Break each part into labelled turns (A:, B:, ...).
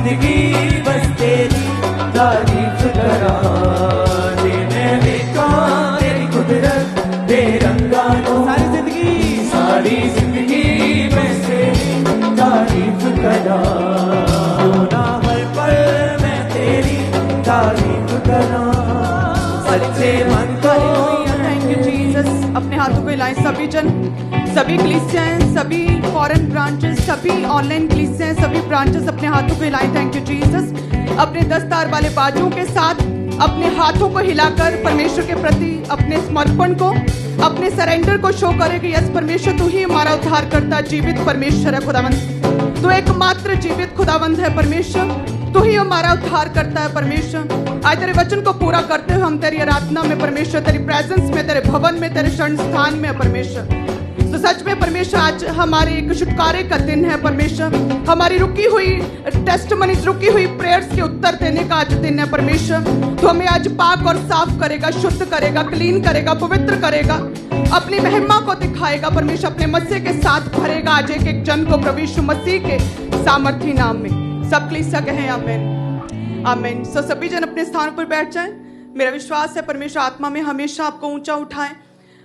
A: जिंदगी बस तेरी तारीफ करा, मैं देखा तेरी कुदरत बेरंगा नो, सारी जिंदगी बस तेरी तारीफ करा, ना हर पल मैं तेरी तारीफ करा, सच्चे मन को।
B: Thank you Jesus. अपने हाथों को हिलाएं सभी जन, सभी कलीसियाएं, सभी फॉरेन ब्रांचेस, सभी ऑनलाइन कलीसियाएं, सभी ब्रांचेस अपने हाथों को हिलाएं। Thank you Jesus. अपने 10 तार वाले बाजुओं के साथ अपने हाथों को हिलाकर परमेश्वर के प्रति अपने समर्पण को, अपने सरेंडर को शो करें कि यस परमेश्वर तू ही हमारा उद्धार करता जीवित परमेश्वर है खुदावंद, तू एकमात्र जीवित खुदावंद है परमेश्वर, तू ही हमारा उद्धार करता है परमेश्वर। आज तेरे वचन को पूरा करते हुए हम तेरी आराधना में परमेश्वर, तेरी प्रेजेंस में, तेरे भवन में, तेरे शरण स्थान में परमेश्वर। तो सच में परमेश्वर आज हमारे एक छुटकारे का दिन है परमेश्वर, हमारी रुकी हुई टेस्टमनीज, रुकी हुई प्रेयर्स के उत्तर देने का आज दिन है परमेश्वर। तो हमें आज पाक और साफ करेगा, शुद्ध करेगा, क्लीन करेगा, पवित्र करेगा, अपनी महिमा को दिखाएगा परमेश्वर, अपने मसीह के साथ भरेगा आज एक एक जन को प्रभु यीशु मसीह के सामर्थी नाम में। सब कलीसिया कहें आमीन, आमीन। सो सभी जन अपने स्थान पर बैठ जाएं। मेरा विश्वास है परमेश्वर आत्मा में हमेशा आपको ऊंचा उठाए,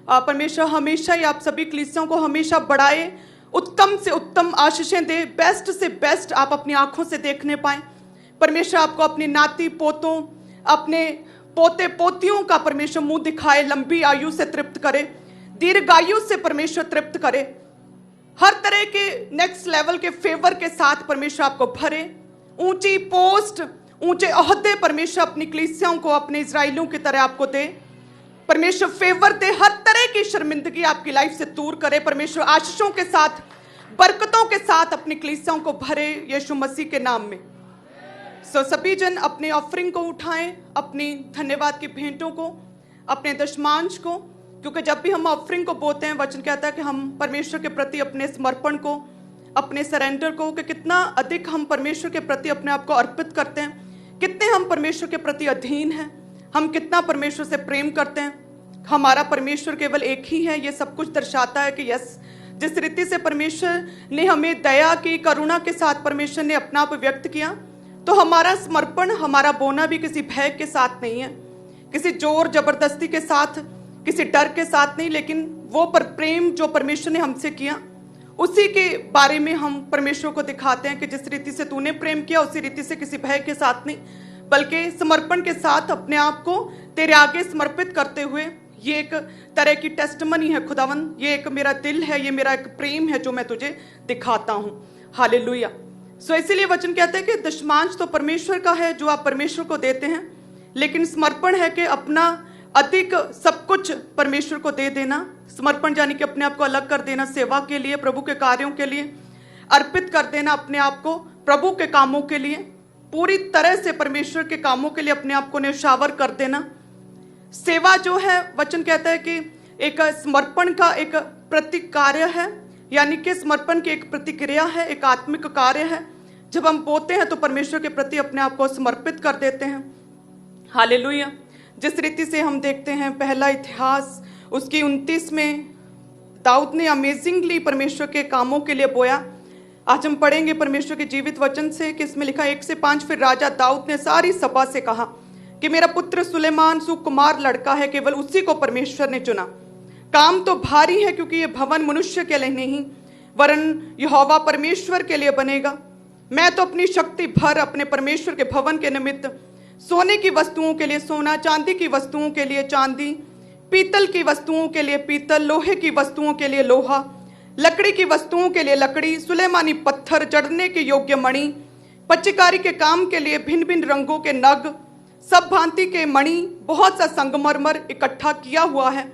B: परमेश्वर हमेशा ही आप सभी कलीसियों को हमेशा बढ़ाए, उत्तम से उत्तम आशीषें दे, बेस्ट से बेस्ट आप अपनी आंखों से देखने पाए। परमेश्वर आपको अपने नाती पोतों, अपने पोते पोतियों का परमेश्वर मुंह दिखाए, लंबी आयु से तृप्त करे, दीर्घायु से परमेश्वर तृप्त करे, हर तरह के नेक्स्ट लेवल के फेवर के साथ परमेश्वर आपको भरे, ऊंची पोस्ट, ऊंचे ओहदे परमेश्वर अपनी कलीसियाओं को अपने इजराइलियों की तरह आपको दे, परमेश्वर फेवर दे, हर तरह की शर्मिंदगी आपकी लाइफ से दूर करे, परमेश्वर आशीषों के साथ, बरकतों के साथ अपनी कलीसियाओं को भरे यीशु मसीह के नाम में। सो सभी जन अपने ऑफरिंग को उठाएं, अपनी धन्यवाद की भेंटों को, अपने दशमांश को, क्योंकि जब भी हम ऑफरिंग को बोते हैं वचन कहता है कि हम परमेश्वर के प्रति अपने समर्पण को, अपने सरेंडर को, कि कितना अधिक हम परमेश्वर के प्रति अपने आप को अर्पित करते हैं, कितने हम परमेश्वर के प्रति अधीन हैं, हम कितना परमेश्वर से प्रेम करते हैं। हमारा परमेश्वर केवल एक ही है। ये सब कुछ दर्शाता है कि यस, जिस रीति से परमेश्वर ने हमें दया की, करुणा के साथ परमेश्वर ने अपना आप व्यक्त किया, तो हमारा समर्पण, हमारा बोना भी किसी भय के साथ नहीं है, किसी जोर जबरदस्ती के साथ, किसी डर के साथ नहीं, लेकिन वो पर प्रेम जो परमेश्वर ने हमसे किया उसी के बारे में हम परमेश्वर को दिखाते हैं कि जिस रीति से तूने प्रेम किया उसी रीति से, किसी भय के साथ नहीं, बल्कि समर्पण के साथ अपने आप को तेरे आगे समर्पित करते हुए। ये एक तरह की टेस्टमनी है खुदावन, ये एक मेरा दिल है, ये मेरा एक प्रेम है जो मैं तुझे दिखाता हूँ। हालेलुया। सो इसीलिए वचन कहते हैं कि दशमांश तो परमेश्वर का है जो आप परमेश्वर को देते हैं, लेकिन समर्पण है कि अपना अधिक सब कुछ परमेश्वर को दे देना। समर्पण यानी कि अपने आप को अलग कर देना, सेवा के लिए, प्रभु के कार्यों के लिए अर्पित कर देना, अपने आप को प्रभु के कामों के लिए, पूरी तरह से परमेश्वर के कामों के लिए अपने आप को न्यौछावर कर देना। सेवा जो है वचन कहता है कि एक समर्पण का एक प्रतिकार्य है, यानी कि समर्पण की एक प्रतिक्रिया है, एक आत्मिक कार्य है। जब हम बोते हैं तो परमेश्वर के प्रति अपने आप को समर्पित कर देते हैं। हालेलुया। जिस रीति से हम देखते हैं पहला इतिहास उसकी 29 में दाऊद ने अमेजिंगली परमेश्वर के कामों के लिए बोया। आज हम पढ़ेंगे परमेश्वर के जीवित वचन से कि इसमें लिखा 1 से 5, फिर राजा दाऊद ने सारी सभा से कहा कि मेरा पुत्र सुलेमान सुकुमार लड़का है, केवल उसी को परमेश्वर ने चुना। काम तो भारी है क्योंकि ये भवन मनुष्य के लिए नहीं वरन यहोवा परमेश्वर के लिए बनेगा। मैं तो अपनी शक्ति भर अपने परमेश्वर के भवन के निमित्त सोने की वस्तुओं के लिए सोना, चांदी की वस्तुओं के लिए चांदी, पीतल की वस्तुओं के लिए पीतल, लोहे की वस्तुओं के लिए लोहा, लकड़ी की वस्तुओं के लिए लकड़ी, सुलेमानी पत्थर, जड़ने के योग्य मणि, पच्चीकारी के काम के लिए भिन्न भिन्न रंगों के नग, सब भांति के मणि, बहुत सा संगमरमर इकट्ठा किया हुआ है।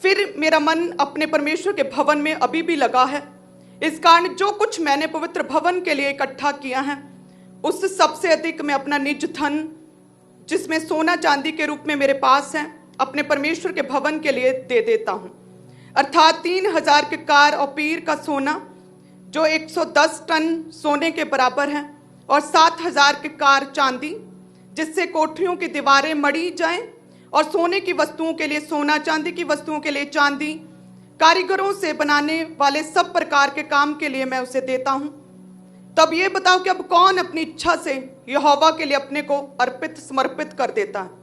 B: फिर मेरा मन अपने परमेश्वर के भवन में अभी भी लगा है। इस कारण जो कुछ मैंने पवित्र भवन के लिए इकट्ठा किया है उस सबसे अधिक मैं अपना निज धन, जिसमें सोना चांदी के रूप में मेरे पास है, अपने परमेश्वर के भवन के लिए दे देता हूं। अर्थात 3000 के कार और पीर का सोना जो 110 टन सोने के बराबर है, और 7000 के कार चांदी जिससे कोठरियों की दीवारें मढ़ी जाएं, और सोने की वस्तुओं के लिए सोना, चांदी की वस्तुओं के लिए चांदी, कारीगरों से बनाने वाले सब प्रकार के काम के लिए मैं उसे देता हूं। तब ये बताओ कि अब कौन अपनी इच्छा से यहोवा के लिए अपने को अर्पित समर्पित कर देता है।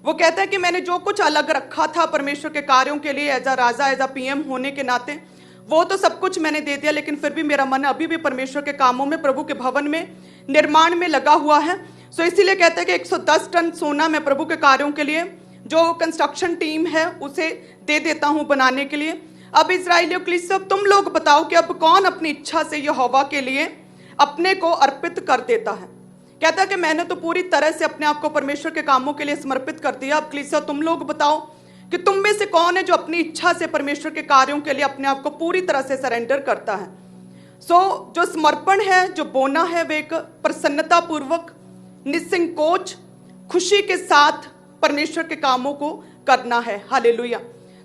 B: वो कहता है कि मैंने जो कुछ अलग रखा था परमेश्वर के कार्यों के लिए एज अ राजा, एज अ पीएम होने के नाते, वो तो सब कुछ मैंने दे दिया, लेकिन फिर भी मेरा मन अभी भी परमेश्वर के कामों में, प्रभु के भवन में, निर्माण में लगा हुआ है। सो इसीलिए कहते हैं कि 110 टन सोना मैं प्रभु के कार्यों के लिए, जो कंस्ट्रक्शन टीम है, उसे दे देता हूं बनाने के लिए। अब इजराइलियों के लिए सब तुम लोग बताओ कि अब कौन अपनी इच्छा से यहोवा के लिए अपने को अर्पित कर देता है। कहता है कि मैंने तो पूरी तरह से अपने आप को परमेश्वर के कामों के लिए समर्पित कर दिया। अब कलीसिया तुम लोग बताओ कि तुम में से कौन है जो अपनी इच्छा से परमेश्वर के कार्यों के लिए अपने आप को पूरी तरह से सरेंडर करता है। जो समर्पण है, जो बोना है, वे एक प्रसन्नता पूर्वक, निसंकोच, खुशी के साथ परमेश्वर के कामों को करना है। हालेलुया।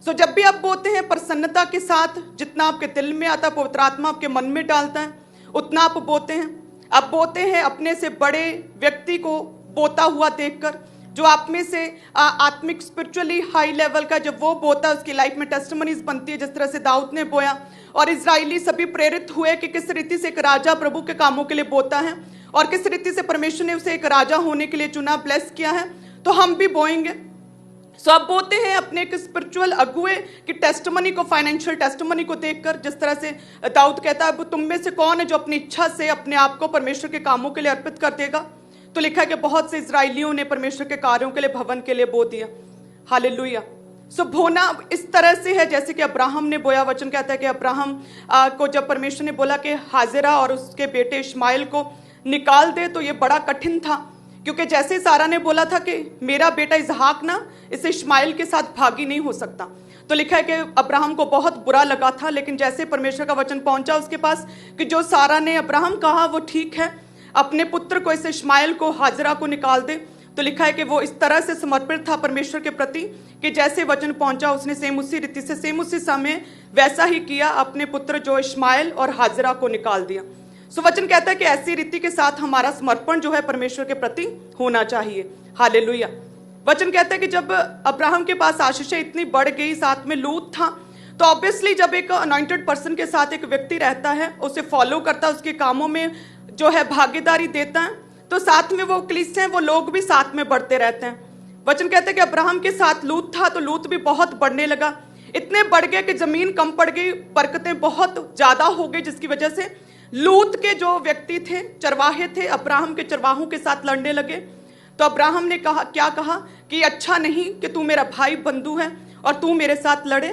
B: जब भी आप बोते हैं प्रसन्नता के साथ, जितना आपके दिल में आता है, पवित्र आत्मा आपके मन में डालता है, उतना आप बोते हैं। आप बोते हैं अपने से बड़े व्यक्ति को बोता हुआ देखकर, जो आप में से आत्मिक स्पिरिचुअली हाई लेवल का, जब वो बोता है उसकी लाइफ में टेस्टिमनीज बनती है, जिस तरह से दाऊद ने बोया और इजरायली सभी प्रेरित हुए कि किस रीति से एक राजा प्रभु के कामों के लिए बोता है और किस रीति से परमेश्वर ने उसे एक राजा होने के लिए चुना, ब्लेस किया है। तो हम भी बोएंगे। आप बोते हैं अपने एक स्पिरिचुअल अगुए की टेस्टिमनी को, फाइनेंशियल टेस्टिमनी को देखकर, जिस तरह से दाऊद कहता है, तुम में से कौन है जो अपनी इच्छा से अपने आप को परमेश्वर के कामों के लिए अर्पित कर देगा। तो लिखा है कि बहुत से इजरायलियों ने परमेश्वर के कार्यों के लिए, भवन के लिए बो दिया। हालेलुया। बोना इस तरह से है जैसे कि अब्राहम ने बोया। वचन कहता है कि अब्राहम को जब परमेश्वर ने बोला कि हाजिरा और उसके बेटे इश्माइल को निकाल दे, तो ये बड़ा कठिन था, क्योंकि जैसे सारा ने बोला था कि मेरा बेटा इसहाक ना इस इश्माइल के साथ भागी नहीं हो सकता। तो लिखा है कि अब्राहम को बहुत बुरा लगा था, लेकिन जैसे परमेश्वर का वचन पहुंचा उसके पास कि जो सारा ने अब्राहम कहा वो ठीक है, अपने पुत्र को, इस इश्माइल को, हाजिरा को निकाल दे। तो लिखा है कि वो इस तरह से समर्पित था परमेश्वर के प्रति कि जैसे वचन पहुंचा उसने सेम उसी रीति से, सेम उसी समय वैसा ही किया, अपने पुत्र जो इश्माइल और हाजिरा को निकाल दिया। वचन कहता है कि ऐसी रीति के साथ हमारा समर्पण जो है परमेश्वर के प्रति होना चाहिए। हालेलुया। वचन कहता है कि जब अब्राहम के पास आशीषें इतनी बढ़ गई, साथ में लूत था, तो ऑब्वियसली जब एक अनॉइंटेड पर्सन के साथ एक व्यक्ति रहता है, उसे फॉलो करता है, उसके कामों में जो है भागीदारी देता है, तो साथ में वो कलीसिया हैं, वो लोग भी साथ में बढ़ते रहते हैं। वचन कहता है कि अब्राहम के साथ लूत था, तो लूत भी बहुत बढ़ने लगा, इतने बढ़ गए कि जमीन कम पड़ गई, बरकतें बहुत ज्यादा हो गई, जिसकी वजह से लूत के जो व्यक्ति थे, चरवाहे थे, अब्राहम के चरवाहों के साथ लड़ने लगे। तो अब्राहम ने कहा, क्या कहा कि अच्छा नहीं कि तू मेरा भाई बंधु है और तू मेरे साथ लड़े,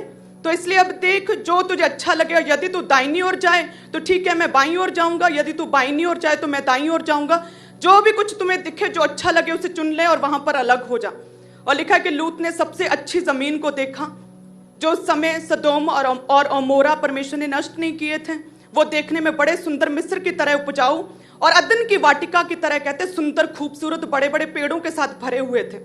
B: तो इसलिए अब देख जो तुझे अच्छा लगे, यदि तू दाहिनी ओर जाए तो ठीक है, मैं बाईं ओर जाऊंगा, यदि तू बाईं ओर जाए तो मैं दाईं ओर जाऊंगा, जो भी कुछ तुम्हें दिखे, जो अच्छा लगे उसे चुन ले और वहां पर अलग हो जा। और लिखा कि लूत ने सबसे अच्छी जमीन को देखा, जो उस समय सदोम और अमोरा परमेश्वर ने नष्ट नहीं किए थे, वो देखने में बड़े सुंदर, मिस्र की तरह उपजाऊ और अदन की वाटिका की तरह, कहते सुंदर, खूबसूरत, बड़े बड़े पेड़ों के साथ भरे हुए थे।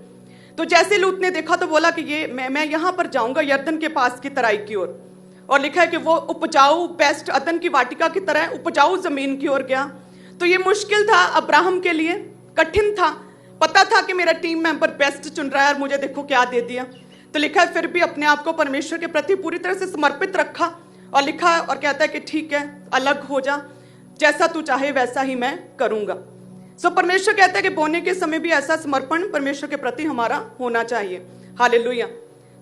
B: तो जैसे लूत ने देखा तो बोला कि ये मैं यहां पर जाऊंगा, यरदन के पास की तराई की ओर। और लिखा है कि वो उपजाऊ, बेस्ट, अदन की वाटिका की तरह उपजाऊ जमीन की ओर गया। तो ये मुश्किल था अब्राहम के लिए, कठिन था, पता था कि मेरा टीम मेंबर बेस्ट चुन रहा है और मुझे देखो क्या दे दिया। तो लिखा है फिर भी अपने आप को परमेश्वर के प्रति पूरी तरह से समर्पित रखा और लिखा और कहता है कि ठीक है, अलग हो जा, जैसा तू चाहे वैसा ही मैं करूंगा। परमेश्वर कहता है कि बोने के समय भी ऐसा समर्पण परमेश्वर के प्रति हमारा होना चाहिए। हालेलुया।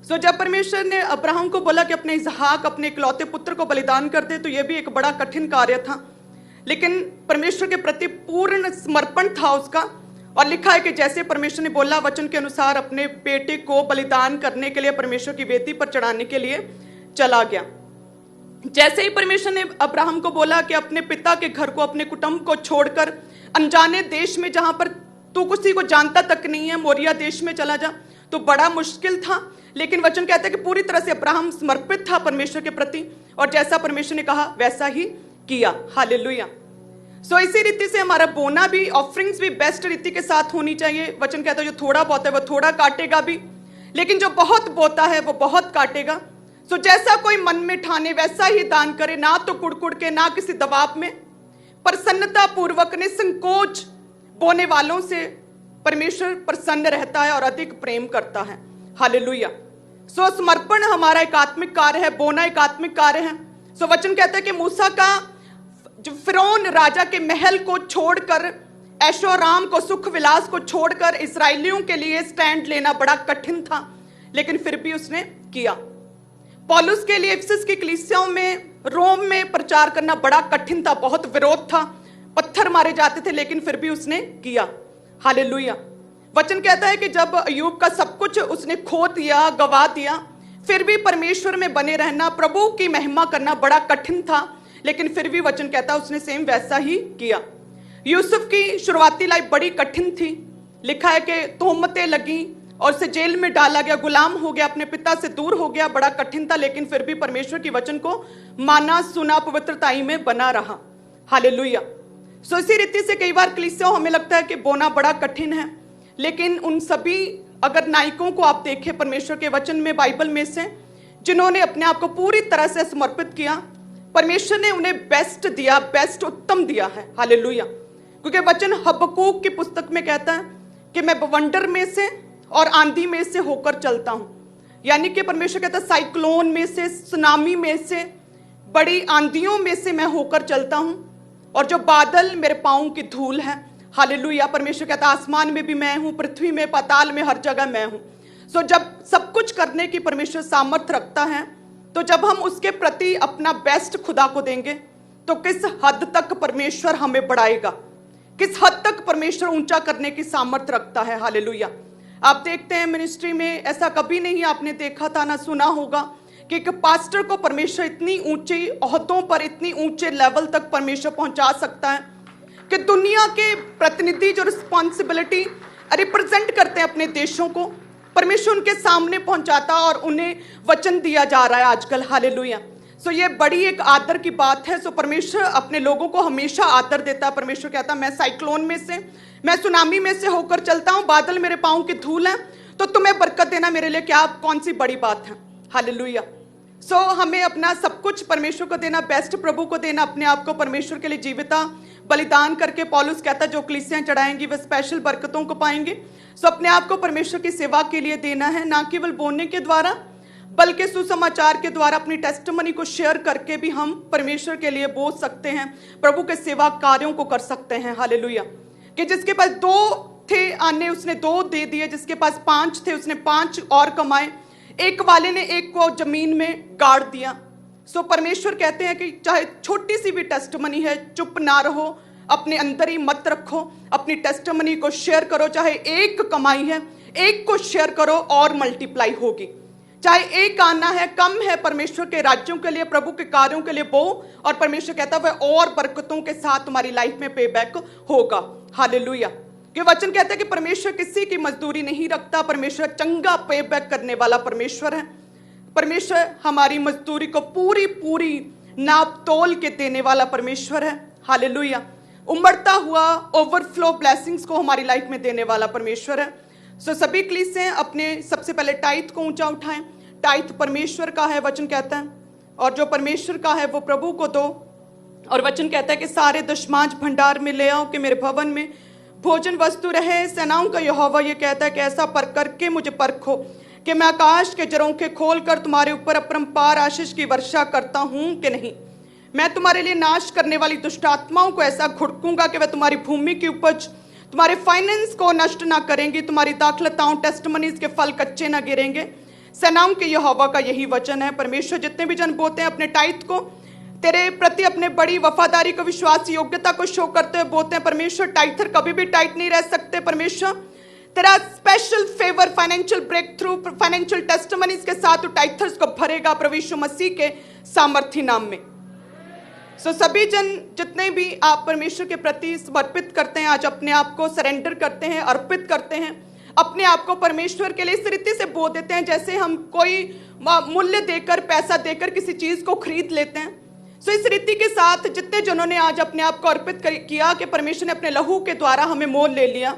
B: जब परमेश्वर ने अब्राहम को बोला कि अपने इसहाक, अपने इकलौते पुत्र को बलिदान कर दे, तो यह भी एक बड़ा कठिन कार्य था, लेकिन परमेश्वर के प्रति पूर्ण समर्पण था उसका। और लिखा है कि जैसे परमेश्वर ने बोला, वचन के अनुसार अपने बेटे को बलिदान करने के लिए परमेश्वर की वेदी पर चढ़ाने के लिए चला गया। जैसे ही परमेश्वर ने अब्राहम को बोला कि अपने पिता के घर को, अपने कुटुंब को छोड़कर अनजाने देश में, जहां पर तू किसी को जानता तक नहीं है, मोरिया देश में चला जा, तो बड़ा मुश्किल था, लेकिन वचन कहता है कि पूरी तरह से अब्राहम समर्पित था परमेश्वर के प्रति और जैसा परमेश्वर ने कहा वैसा ही किया। हालेलुया। इसी रीति से हमारा बोना भी, ऑफरिंग्स भी बेस्ट रीति के साथ होनी चाहिए। वचन कहता है जो थोड़ा बोता है वो थोड़ा काटेगा भी, लेकिन जो बहुत बोता है वो बहुत काटेगा। जैसा कोई मन में ठाने वैसा ही दान करे, ना तो कुड़कुड़ के, ना किसी दबाव में, प्रसन्नता पूर्वक, निसंकोच बोने वालों से परमेश्वर प्रसन्न रहता है और अधिक प्रेम करता है। हालेलुया। समर्पण हमारा एक आत्मिक कार्य है, बोना एक आत्मिक कार्य है। वचन कहता है कि मूसा का जो फिरौन राजा के महल को छोड़कर, ऐशोराम को, सुख विलास को छोड़कर इस्राएलियों के लिए स्टैंड लेना बड़ा कठिन था, लेकिन फिर भी उसने किया। पौलुस के लिए इफिसस की कलीसियाओं में, रोम में प्रचार करना बड़ा कठिन था, बहुत विरोध था, पत्थर मारे जाते थे, लेकिन फिर भी उसने किया। हालेलुया। वचन कहता है कि जब अय्यूब का सब कुछ उसने खो दिया, गवा दिया, फिर भी परमेश्वर में बने रहना, प्रभु की महिमा करना बड़ा कठिन था, लेकिन फिर भी वचन कहता है उसने सेम वैसा ही किया। यूसुफ की शुरुआती लाइफ बड़ी कठिन थी। लिखा है कि तोहमतें लगी और उसे जेल में डाला गया, गुलाम हो गया, अपने पिता से दूर हो गया, बड़ा कठिन था, लेकिन फिर भी परमेश्वर की वचन को माना, सुना, पवित्रताई में बना रहा। हालेलुया। सो इसी रीति से कई बार कलीसिया हमें लगता है कि बोना बड़ा कठिन है, लेकिन उन सभी अगर नायकों को आप देखें परमेश्वर के वचन में, बाइबल में से, जिन्होंने अपने आप को पूरी तरह से समर्पित किया, परमेश्वर ने उन्हें बेस्ट दिया, बेस्ट, उत्तम दिया है। हालेलुया। क्योंकि वचन हबक्कूक की पुस्तक में कहता है कि मैं बवंडर में से और आंधी में से होकर चलता हूं। यानी कि परमेश्वर कहता है साइक्लोन में से, सुनामी में से, बड़ी आंधियों में से मैं होकर चलता हूं, और जो बादल मेरे पांव की धूल है। हालेलुया। परमेश्वर कहता है आसमान में भी मैं हूं, पृथ्वी में, पाताल में, हर जगह मैं हूं। सो जब सब कुछ करने की परमेश्वर सामर्थ्य रखता है, तो जब हम उसके प्रति अपना बेस्ट खुदा को देंगे, तो किस हद तक परमेश्वर हमें बढ़ाएगा, किस हद तक परमेश्वर ऊंचा करने की सामर्थ्य रखता है। हालेलुया। आप देखते हैं मिनिस्ट्री में ऐसा कभी नहीं आपने देखा था, ना सुना होगा कि एक पास्टर को परमेश्वर इतनी ऊंची ओहदों पर, इतनी ऊंचे लेवल तक परमेश्वर पहुंचा सकता है कि दुनिया के प्रतिनिधि जो रिस्पॉन्सिबिलिटी रिप्रेजेंट करते हैं अपने देशों को, परमेश्वर उनके सामने पहुंचाता और उन्हें वचन दिया जा रहा है आजकल। हालेलुया। सो ये बड़ी एक आदर की बात है। सो परमेश्वर अपने लोगों को हमेशा आदर देता है। परमेश्वर कहता है मैं साइक्लोन में से, मैं सुनामी में से होकर चलता हूं, बादल मेरे पांव की धूल है, तो तुम्हें बरकत देना मेरे लिए क्या, कौन सी बड़ी बात है। हालेलुया। सो हमें अपना सब कुछ परमेश्वर को देना, बेस्ट प्रभु को देना, अपने आप को परमेश्वर के लिए जीविता बलिदान करके। पौलुस कहता है जो कलीसियां चढ़ाएंगी वे स्पेशल बरकतों को पाएंगे। सो अपने आप को परमेश्वर की सेवा के लिए देना है, ना केवल बोलने के द्वारा, बल्कि सुसमाचार के द्वारा अपनी टेस्टिमनी को शेयर करके भी हम परमेश्वर के लिए बोल सकते हैं, प्रभु के सेवा कार्यों को कर सकते हैं। हालेलुया। कि जिसके पास 2 थे आने उसने 2 दे दिए, जिसके पास 5 थे उसने 5 और कमाए, एक वाले ने एक को जमीन में गाड़ दिया। सो परमेश्वर कहते हैं कि चाहे छोटी सी भी टेस्टिमनी है, चुप ना रहो, अपने अंदर ही मत रखो, अपनी टेस्टिमनी को शेयर करो। चाहे एक कमाई है, एक को शेयर करो और मल्टीप्लाई होगी। चाहे एक आना है, कम है, परमेश्वर के राज्यों के लिए, प्रभु के कार्यों के लिए बो, और परमेश्वर कहता है वह और बरकतों के साथ तुम्हारी लाइफ में पे बैक होगा। हालेलुया। कि वचन कहता है कि परमेश्वर किसी की मजदूरी नहीं रखता, परमेश्वर चंगा पे बैक करने वाला परमेश्वर है। परमेश्वर हमारी मजदूरी को पूरी पूरी नाप तोल के देने वाला परमेश्वर है। हालेलुया। उमड़ता हुआ ओवरफ्लो ब्लेसिंग्स को हमारी लाइफ में देने वाला परमेश्वर है। सो सभी कलीसियां अपने सबसे पहले टाइथ को ऊंचा उठाएं। टाइथ परमेश्वर का है, वचन कहता है, और जो परमेश्वर का है वो प्रभु को दो। और वचन कहता है कि सारे दशमांश भंडार में ले आओ कि मेरे भवन में भोजन वस्तु रहे। सेनाओं का यहोवा ये कहता है कि ऐसा परख करके मुझे परखो कि मैं आकाश के झरोखे खोल कर तुम्हारे ऊपर अपरंपार आशीष की वर्षा करता हूं कि नहीं। मैं तुम्हारे लिए नाश करने वाली दुष्ट आत्माओं को ऐसा घुड़कूंगा कि वह तुम्हारी भूमि की उपज, तुम्हारे फाइनेंस को नष्ट ना करेंगी, तुम्हारी दाखलताओं, टेस्टमनीज के फल कच्चे ना गिरेंगे। सेनाओं के यहोवा का यही वचन है। परमेश्वर जितने भी जन बोते हैं अपने टाइथ को तेरे प्रति, अपने बड़ी वफादारी को, विश्वास योग्यता को शो करते हुए बोलते हैं परमेश्वर टाइथर कभी भी टाइट नहीं रह सकते। परमेश्वर तेरा special favour, financial breakthrough, financial testimonies के साथ तू टाइथर्स को भरेगा प्रभु यीशु मसीह के सामर्थी नाम में। सो सभी जन जितने भी आप परमेश्वर के प्रति समर्पित करते हैं, आज अपने आप को सरेंडर करते हैं, अर्पित करते हैं, अपने आप को परमेश्वर के लिए इस रीति से बो देते हैं जैसे हम कोई मूल्य देकर, पैसा देकर किसी चीज को खरीद लेते हैं। सो इस रीति के साथ जितने जनों ने आज अपने आप को अर्पित किया कि परमेश्वर ने अपने लहू के द्वारा हमें मोल ले लिया।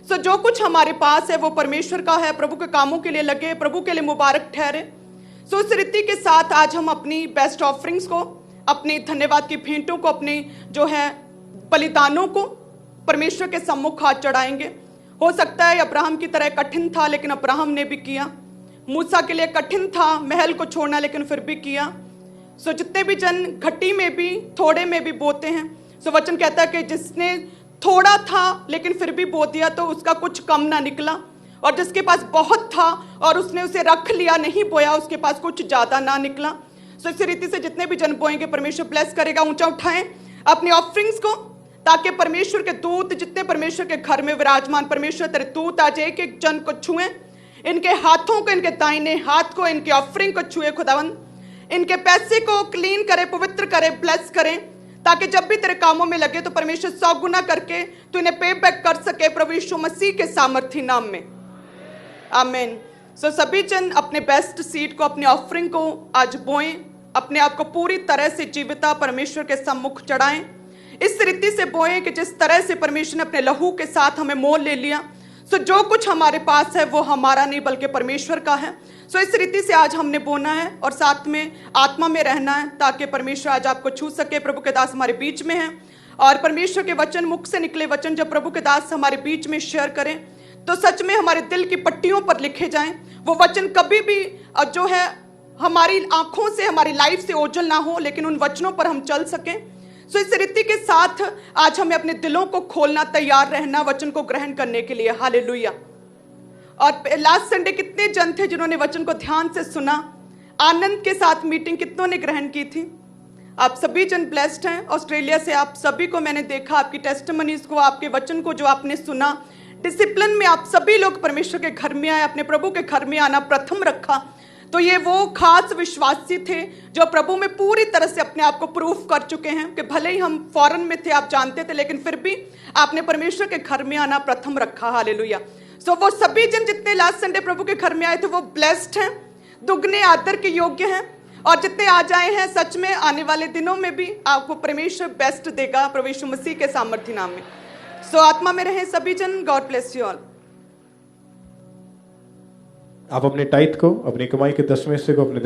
B: सो जो कुछ हमारे पास है वो परमेश्वर का है, प्रभु के कामों के लिए लगे, प्रभु के लिए मुबारक ठहरे। सो इस रीति के साथ आज हम अपनी बेस्ट ऑफरिंग्स को, अपनी धन्यवाद की भेंटों को, अपने जो है बलिदानों को परमेश्वर के सम्मुख हाथ चढ़ाएंगे। हो सकता है अब्राहम की तरह कठिन था लेकिन अब्राहम ने भी किया। मूसा के लिए कठिन था महल को छोड़ना लेकिन फिर भी किया। सो जितने भी जन घटी में भी थोड़े में भी बोते हैं, सो वचन कहता है कि जिसने थोड़ा था लेकिन फिर भी बो दिया तो उसका कुछ कम ना निकला, और जिसके पास बहुत था और उसने उसे रख लिया नहीं बोया उसके पास कुछ ज्यादा ना निकला। सो इसी रीति से जितने भी जन बोएंगे परमेश्वर ब्लेस करेगा। ऊंचा उठाएं अपनी ऑफरिंग्स को, ताकि परमेश्वर के दूत जितने परमेश्वर के घर में विराजमान, परमेश्वर तेरे दूत आज एक एक जन को छुएं, इनके हाथों को, इनके दाहिने हाथ को, इनकी ऑफरिंग को छुए खुदावन, इनके पैसे को क्लीन करे, पवित्र करे, ब्लेस करें, ताकि जब भी तेरे कामों में लगे तो परमेश्वर 100 गुना करके तू इन्हें पे बैक कर सके प्रभु यीशु मसीह के सामर्थी नाम में, आमीन। सो सभी जन अपने बेस्ट सीड को, अपनी ऑफरिंग को आज बोएं, अपने आप को पूरी तरह से जीविता परमेश्वर के सम्मुख चढ़ाएं, इस रीति से बोएं कि जिस तरह से परमेश्वर ने अपने लहू के साथ हमें मोल ले लिया। सो जो कुछ हमारे पास है वो हमारा नहीं बल्कि परमेश्वर का है। सो इस रीति से आज हमने बोना है और साथ में आत्मा में रहना है, ताकि परमेश्वर आज आपको छू सके। प्रभु के दास हमारे बीच में हैं और परमेश्वर के वचन, मुख से निकले वचन जब प्रभु के दास हमारे बीच में शेयर करें तो सच में हमारे दिल की पट्टियों पर लिखे जाएं। वो वचन कभी भी जो है हमारी आंखों से, हमारी लाइफ से ओझल ना हो, लेकिन उन वचनों पर हम चल सकें। सो इस रीति के साथ आज हमें अपने दिलों को खोलना, तैयार रहना वचन को ग्रहण करने के लिए। हालेलुया। और लास्ट संडे कितने जन थे जिन्होंने वचन को ध्यान से सुना, आनंद के साथ मीटिंग कितनों ने ग्रहण की थी। आप सभी जन ब्लेस्ड हैं। ऑस्ट्रेलिया से आप सभी को मैंने देखा, आपकी टेस्टिमनीज को, आपके वचन को जो आपने सुना, डिसिप्लिन में आप सभी लोग परमेश्वर के घर में आए, अपने प्रभु के घर में आना प्रथम रखा। तो ये वो खास विश्वासी थे जो प्रभु में पूरी तरह से अपने आप को प्रूफ कर चुके हैं कि भले ही हम फॉरेन में थे, आप जानते थे, लेकिन फिर भी आपने परमेश्वर के घर में आना प्रथम रखा। हालेलुया। सो वो सभी जन जितने लास्ट संडे प्रभु के घर में आए थे वो ब्लेस्ड हैं, दुगने आदर के योग्य हैं, और जितने आज आए हैं सच में आने वाले दिनों में भी आपको परमेश्वर बेस्ट देगा प्रभु यीशु मसीह के सामर्थी नाम में। सो आत्मा में रहें सभी जन। God bless you all.
C: आप अपने टाइट को, अपनी कमाई के 10वें हिस्से को अपने